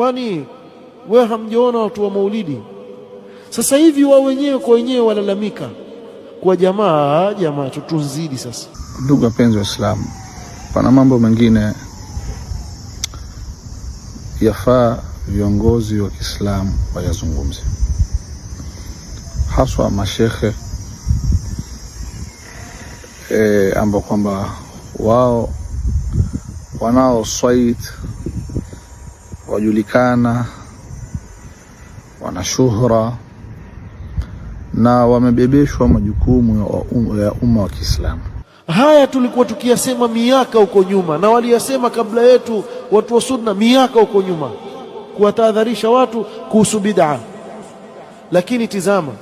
Kwani wewe hamjaona watu wa maulidi? Sasa hivi wao wenyewe kwa wenyewe walalamika kwa jamaa tutunzidi. Sasa ndugu wapenzi wa Islam, pana mambo mengine yafaa viongozi wa Kiislamu wayazungumze, haswa mashekhe ambao kwamba wao wanao swait, wajulikana, wana shuhra na wamebebeshwa majukumu ya umma wa Kiislamu. Haya tulikuwa tukiyasema miaka huko nyuma, na waliyasema kabla yetu watu wa sunna miaka huko nyuma, kuwatahadharisha watu kuhusu bid'a. Lakini tizama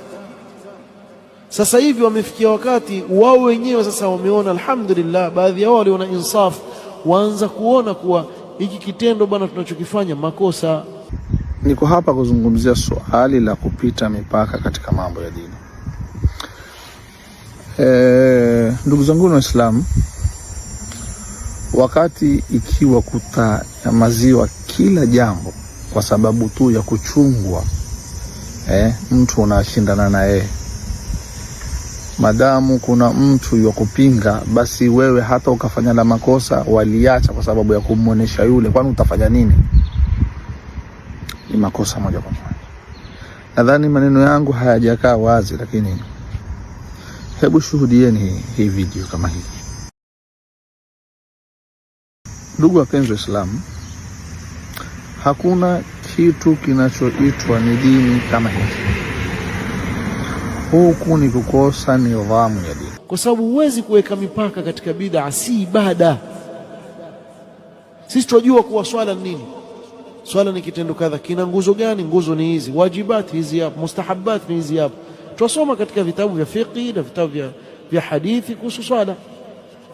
sasa hivi wamefikia wakati wao wenyewe sasa wameona, alhamdulillah, baadhi yao waliona insaf, waanza kuona kuwa hiki kitendo bwana tunachokifanya makosa. Niko hapa kuzungumzia swali la kupita mipaka katika mambo ya dini. Ndugu zangu wa Islam, wakati ikiwa kutanyamaziwa kila jambo kwa sababu tu ya kuchungwa mtu unashindana naye, madamu kuna mtu ya kupinga, basi wewe hata ukafanya la makosa waliacha kwa sababu ya kumuonesha yule, kwani utafanya nini? Ni makosa moja kwa moja. Nadhani maneno yangu hayajakaa wazi, lakini hebu shuhudieni hii video kama hii. Ndugu wapenzi wa Islam, hakuna kitu kinachoitwa ni dini kama hiki. Huku ni kukosa nidhamu ya dini, kwa sababu huwezi kuweka mipaka katika bid'a. Si ibada. Sisi tunajua kuwa swala ni nini. Swala ni kitendo kadha, kina nguzo gani? Nguzo ni hizi, wajibat hizi hapa, mustahabbat ni hizi hapa. Tuasoma katika vitabu vya fiqh na vitabu vya hadithi kuhusu swala,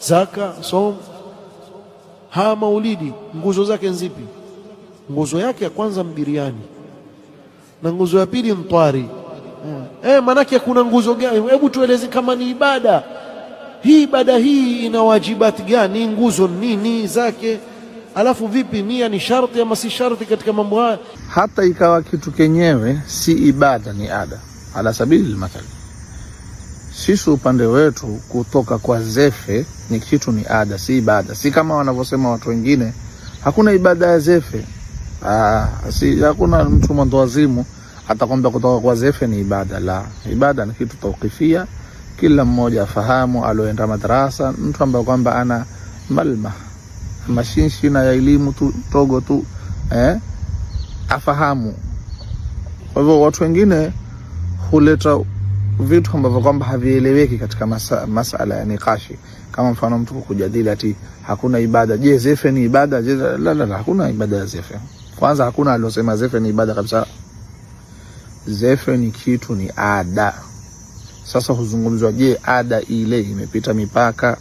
zaka, som. Maulidi nguzo zake nzipi? Nguzo yake ya kwanza mbiriani, na nguzo ya pili mtwari. Manake kuna nguzo gani? Hebu tueleze kama ni ibada hii. Ibada hii ina wajibati gani? Nguzo nini zake? Alafu vipi, nia ni sharti ama si sharti katika mambo haya? Hata ikawa kitu kenyewe si ibada, ni ada. Ala sabili al-mathal, sisi upande wetu kutoka kwa zefe ni kitu, ni ada, si ibada. Si kama wanavyosema watu wengine hakuna ibada ya zefe. Si hakuna mtu mwandawazimu atakwambia kutoka kwa zefe ni ibada. La, ibada ni kitu tawqifia. Kila mmoja afahamu, aloenda madrasa, mtu ambaye kwamba ana malma mashinshi na ya elimu tu togo tu afahamu. Kwa hivyo watu wengine huleta vitu ambavyo kwamba havieleweki katika masala ya nikashi, kama mfano mtu kujadili ati hakuna ibada. Je, zefe ni ibada? Je, la, hakuna ibada ya zefe. Kwanza hakuna aliyosema zefe ni ibada kabisa. Zefe ni kitu, ni ada. Sasa huzungumzwa, je, ada ile imepita mipaka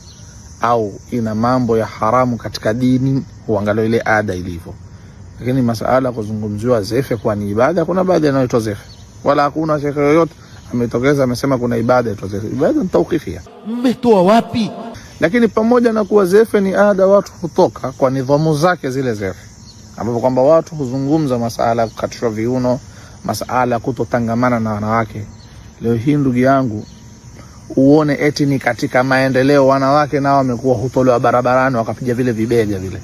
au ina mambo ya haramu katika dini? Huangalia ile ada ilivyo. Lakini masuala kuzungumziwa zefe kwa ni ibada, kuna baadhi yanayoitwa zefe, wala hakuna shekhe yoyote ametokeza amesema kuna ibada inaitwa zefe. Ibada ni tawqifia. Mmetoa wapi? Lakini pamoja na kuwa zefe ni ada, watu hutoka kwa nidhamu zake zile zefe, ambapo kwamba watu huzungumza masuala kukatishwa viuno, masuala kutotangamana na wanawake. Leo hii ndugu yangu, uone eti ni katika maendeleo wanawake nao wamekuwa hutolewa barabarani wakapiga vile vibega vile.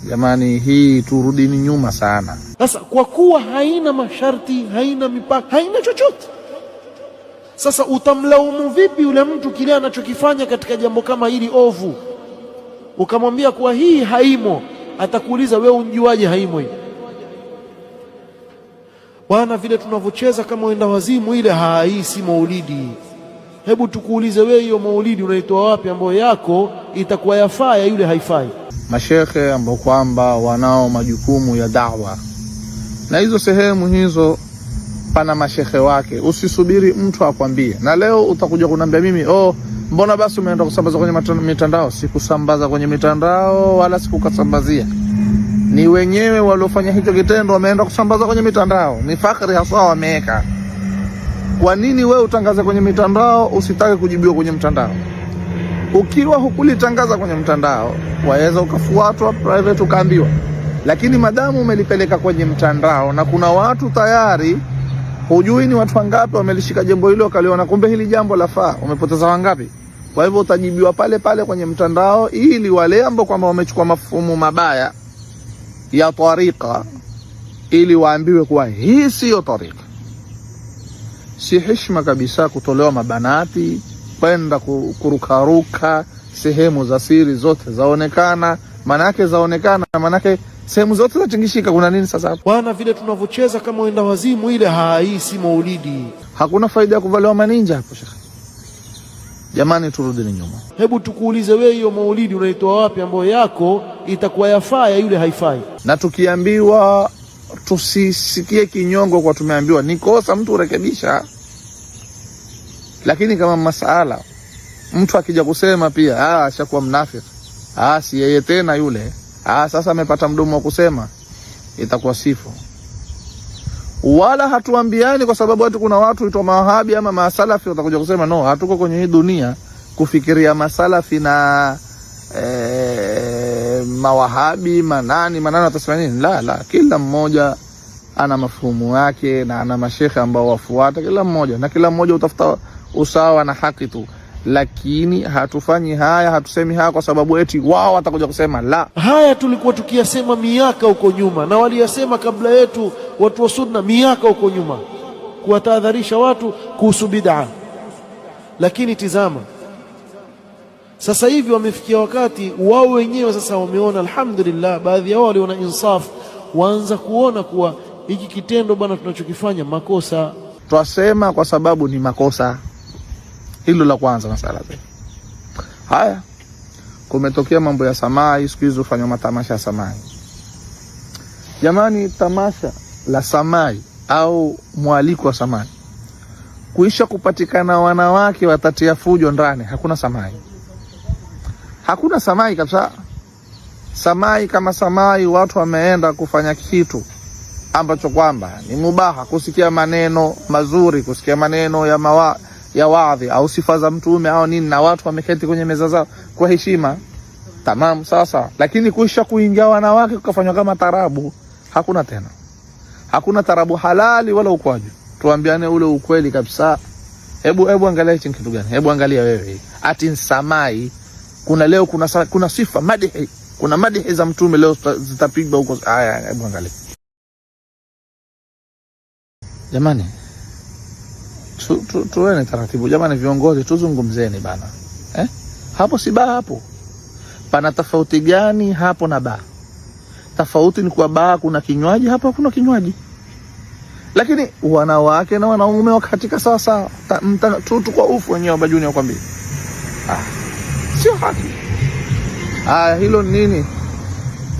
Jamani, hii turudini nyuma sana. Sasa kwa kuwa haina masharti, haina mipaka, haina chochote, sasa utamlaumu vipi yule mtu kile anachokifanya katika jambo kama hili ovu? Ukamwambia kuwa hii haimo, atakuuliza wewe unjuaje haimo hii? Bwana, vile tunavyocheza kama wenda wazimu ile, hii si maulidi. Hebu tukuulize wewe, hiyo maulidi unaitoa wapi ambayo yako itakuwa yafaa, ya yule haifai? Mashekhe ambao kwamba wanao majukumu ya da'wa, na hizo sehemu hizo pana mashekhe wake. Usisubiri mtu akwambie. Na leo utakuja kuniambia mimi, mbona basi umeenda kusambaza kwenye mitandao? Sikusambaza kwenye mitandao wala sikukasambazia. Ni wenyewe waliofanya hicho kitendo wameenda kusambaza kwenye mitandao. Ni fakhri hasa wameweka. Kwa nini wewe utangaze kwenye mitandao usitake kujibiwa kwenye mtandao? Ukiwa hukulitangaza kwenye mtandao, waweza ukafuatwa private ukaambiwa. Lakini madamu umelipeleka kwenye mtandao na kuna watu tayari, hujui ni watu wangapi wamelishika jambo hilo wakaliona kumbe hili jambo lafaa, umepoteza wangapi? Kwa hivyo utajibiwa pale pale kwenye mtandao, ili wale ambao kwamba wamechukua mafumu mabaya ya tariqa, ili waambiwe kuwa hii sio tariqa. Si heshima kabisa kutolewa mabanati kwenda kurukaruka sehemu za siri zote zaonekana. Manake zaonekana, manake sehemu zote zatingishika. Kuna nini sasa hapo? Bwana, vile tunavyocheza kama wenda wazimu ile, hii si maulidi. Hakuna faida ya kuvaliwa maninja hapo shekhi. Jamani, turudi nyuma. Hebu tukuulize wewe, hiyo maulidi unaitoa wapi ambayo yako itakuwa yafaa, ya yule haifai? Na tukiambiwa tusisikie kinyongo kwa tumeambiwa, ni kosa mtu urekebisha. Lakini kama masala mtu akija kusema pia ashakuwa mnafiki, si yeye tena yule, sasa amepata mdomo wa kusema, itakuwa sifo. Wala hatuambiani kwa sababu watu, kuna watu itwa mawahabi ama masalafi watakuja kusema no, hatuko kwenye hii dunia kufikiria masalafi na mawahabi manani watasema nini. La, kila mmoja ana mafuhumu yake na ana mashekhe ambao wafuata kila mmoja, na kila mmoja utafuta usawa na haki tu. Lakini hatufanyi haya, hatusemi haya kwa sababu eti wao watakuja kusema la. Haya tulikuwa tukiyasema miaka huko nyuma, na waliyasema kabla yetu watu wa sunna miaka huko nyuma, kuwatahadharisha watu kuhusu bid'a. Lakini tizama sasa hivi wamefikia wakati wao wenyewe sasa wameona, alhamdulillah, baadhi yao waliona insaf, waanza kuona kuwa hiki kitendo bwana tunachokifanya makosa. Twasema kwa sababu ni makosa. Hilo la kwanza. Masala haya, kumetokea mambo ya samai, siku hizo ufanywa matamasha ya samai. Jamani, tamasha la samai au mwaliko wa samai, kuisha kupatikana wanawake watatia fujo ndani, hakuna samai. Hakuna samai kabisa. Samai kama samai, watu wameenda kufanya kitu ambacho kwamba ni mubaha, kusikia maneno mazuri, kusikia maneno ya wadhi au sifa za mtume au nini, na watu wameketi kwenye meza zao kwa heshima, tamam, sawa. Lakini kuisha kuingia wanawake kukafanywa kama tarabu, hakuna tena. Hakuna tarabu halali wala ukwaju. Tuambiane ule ukweli kabisa. Hebu angalia hichi kitu gani? Hebu angalia wewe, ati samai, kuna leo kuna sifa madhi, kuna madhi za mtume leo zitapigwa huko. Hebu angalia jamani. Tuene taratibu jamani, viongozi tuzungumzeni bana. Hapo si baa hapo. Pana tofauti gani hapo na baa? Tofauti ni kwa baa kuna kinywaji, hapa hakuna kinywaji. Lakini wanawake na wanaume wakatika sawa, tu kwa ufu wenyewe bajuni wakwambia. Sio haki. Hilo nini?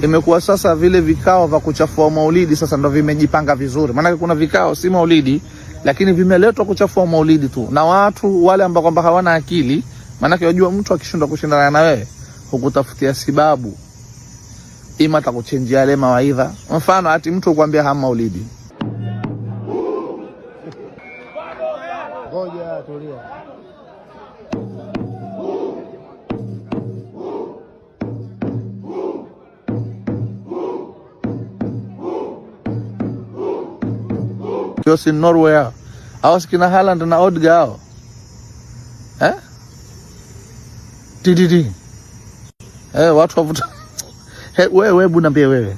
Imekuwa sasa vile vikao vya kuchafua maulidi sasa ndo vimejipanga vizuri. Maana kuna vikao si maulidi, lakini vimeletwa kuchafua maulidi tu. Na watu wale ambao kwamba hawana akili, maana unajua mtu akishindwa kushindana na wewe, hukutafutia sababu. Ima atakuchenjia yale mawaidha. Mfano ati mtu ukwambia hama maulidi. Ngoja tulia. Yosi Norway hao sikina Haaland na Odegaard watu wavuta. Wewe niambie wewe,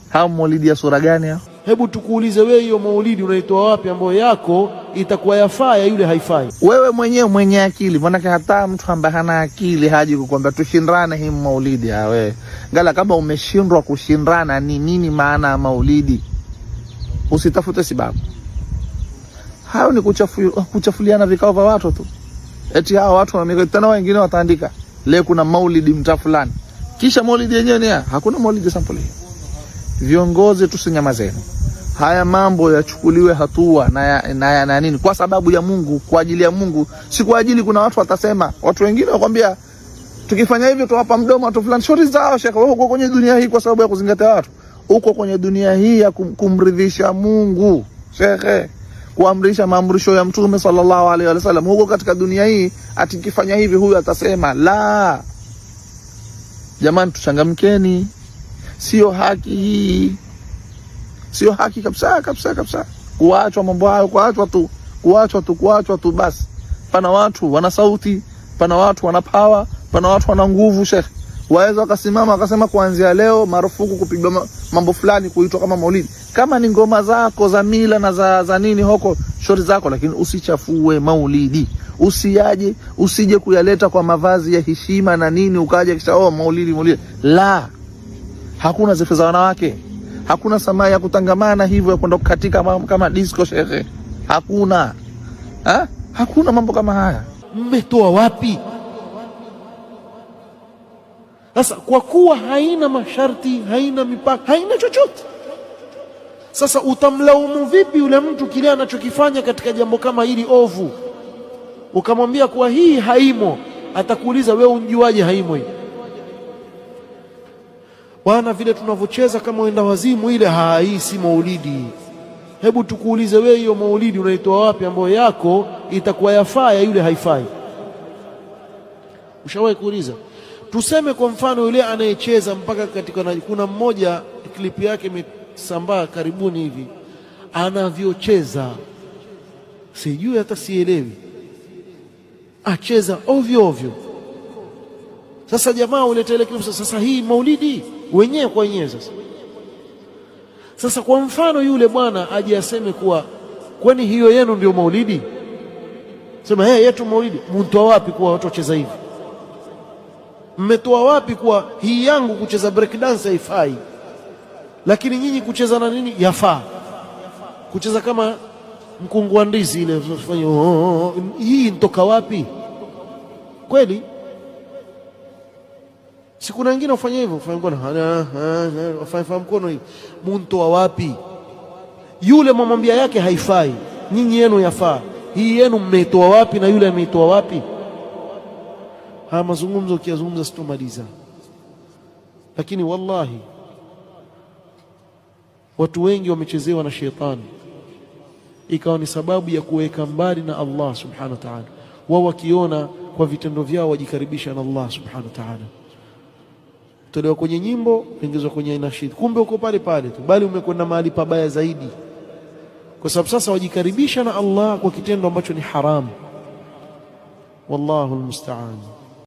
hao maulidi ya sura gani hao? Hebu tukuulize wewe, hiyo maulidi unaitoa wapi ambayo yako itakuwa yafaa, ya yule haifai? Wewe mwenyewe mwenye akili, maana hata mtu ambaye hana akili haji kukwambia tushindane hii maulidi. Wewe ngala kama umeshindwa kushindana, ni nini maana ya maulidi? Usitafute sababu. Hao ni kuchafuliana vikao vya watu tu. Eti hao watu wamekutana, wengine wataandika leo kuna maulidi mta fulani, kisha maulidi yenyewe ni hakuna maulidi sample. Viongozi tusinyamazeni. Haya mambo yachukuliwe hatua na nini, kwa sababu ya Mungu, kwa ajili ya Mungu, si kwa ajili kuna watu watasema. Watu wengine wakwambia tukifanya hivyo tuwapa mdomo watu fulani. Shori zao shekhe, wewe uko kwenye dunia hii kwa sababu ya kuzingatia watu. Uko kwenye dunia hii ya kumridhisha Mungu shekhe. kuamrisha maamrisho ya Mtume sallallahu alaihi wasallam huko katika dunia hii, ati kifanya hivi huyu atasema la. Jamani, tuchangamkeni. Sio haki hii, sio haki kabisa kabisa kabisa. Kuachwa mambo hayo, kuachwa tu basi. Pana watu wana sauti, pana watu wana power, pana watu wana nguvu. Sheikh waweza wakasimama wakasema kuanzia leo marufuku kupigwa mambo fulani kuitwa kama maulidi. Kama ni ngoma zako za mila na za nini huko, shori zako, lakini usichafue maulidi. Usije kuyaleta kwa mavazi ya heshima na nini, ukaja kisha maulidi. La, hakuna zefe za wanawake, hakuna samaa ya kutangamana hivyo ya kwenda katika kama disco shehe. Hakuna mambo kama haya. Mmetoa wapi? Sasa kwa kuwa haina masharti, haina mipaka, haina chochote, sasa utamlaumu vipi yule mtu kile anachokifanya katika jambo kama hili ovu? Ukamwambia kuwa hii haimo, atakuuliza wewe unjuaje haimo hii? Bwana, vile tunavyocheza kama wenda wazimu ile, hii si maulidi. Hebu tukuulize wewe, hiyo maulidi unaitoa wapi ambayo yako itakuwa yafaa, ya yule haifai? Ushawahi kuuliza? Tuseme kwa mfano yule anayecheza mpaka katika, kuna mmoja klipi yake imesambaa karibuni hivi, anavyocheza sijui hata sielewi, acheza ovyo ovyo. Sasa jamaa uleta ile klipu, sasa hii maulidi wenyewe kwa wenyewe. Sasa kwa mfano yule bwana aje aseme kuwa kwani hiyo yenu ndio maulidi? Sema yetu maulidi. Mtoa wapi kuwa watu wacheza hivi? Mmetoa wapi kuwa hii yangu kucheza break dance haifai, lakini nyinyi kucheza na nini yafaa? Kucheza kama mkungu wa ndizi ile fanya hii nitoka wapi kweli? Si kuna wengine wafanya hivyo, wafanya mkono wafanya mkono hivi. Mtoa wapi? Yule mwambia yake haifai, nyinyi yenu yafaa. Hii yenu mmetoa wapi na yule ameitoa wapi? Haya mazungumzo ukiyazungumza sitomaliza, lakini wallahi watu wengi wamechezewa na shetani, ikawa ni sababu ya kuweka mbali na Allah subhanahu wa ta'ala. Wao wakiona kwa vitendo vyao wajikaribisha na Allah subhanahu wa ta'ala. Tolewa kwenye nyimbo, ingizwa kwenye nashid, kumbe uko pale pale tu, bali umekwenda mahali pabaya zaidi, kwa sababu sasa wajikaribisha na Allah kwa kitendo ambacho ni haramu. Wallahu almusta'an.